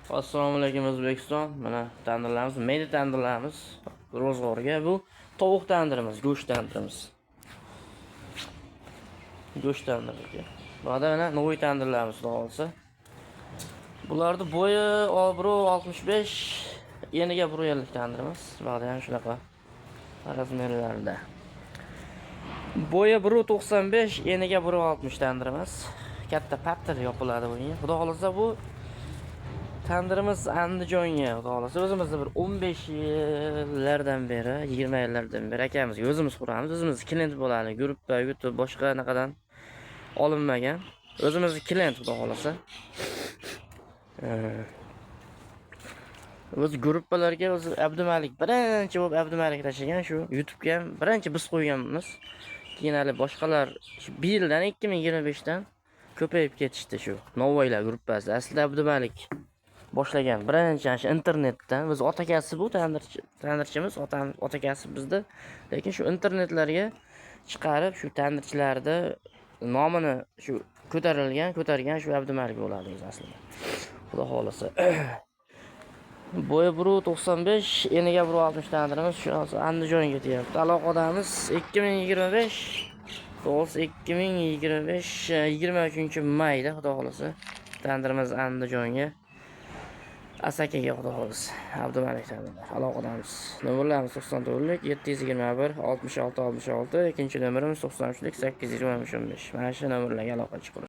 Assalomu alaykum O'zbekiston. Mana tandirlarimiz, meyda tandirlarimiz ro'zg'orga. Bu tovuq tandirimiz, go'sht tandirimiz. Go'sht tandiriga. Bu da mana novoy tandirlarimiz xudo olsa. Bularning bo'yi obro 65, eniga 1.50 tandirimiz. Ba'da ham shunaqa razmerlarda. Bo'yi 1.95, eniga 1.60 tandirimiz. Katta pattir yopiladi bunga. Xudo xolasa bu tandirimiz Andijonga, xudo xolasa o'zimizda bir 15 yillardan beri, 20 yillardan beri akamizga o'zimiz quramiz. O'zimiz klient bo'ladi. Gruppa, YouTube, boshqa anaqadan olinmagan. O'zimiz klient xudo xolasa. O'z gruppalarga o'zi Abdumalik birinchi bo'lib Abdumalik tashlagan shu YouTube'ga ham birinchi biz qo'yganmiz. Keyin hali boshqalar shu 1 yildan 2025 dan ko'payib ketishdi shu Novoylar gruppasi. Aslida Abdumalik boshlagan birinchi shu internetdan. Biz otakasi bu tandirchimiz, otakasi bizda. Lekin shu internetlarga chiqarib shu tandirchilarda nomini shu ko'targan shu Abdumalik bo'ladi o'zi aslida. Xudo xolasa. Bo'yi 1.95, eniga 1.60 tandirimiz shu Andijonga ketyapti. Aloqadamiz 2025, to'g'risi 2025 23-mayda xudo xolasa tandirimiz Andijonga. Asakaga xudo xolasa. Abdumalik tandirlar. Aloqadamiz. Nomerlarimiz 94lik 721 66 66, ikkinchi nomerimiz 93lik 820 15. Mana shu nomerlarga aloqa chiqing.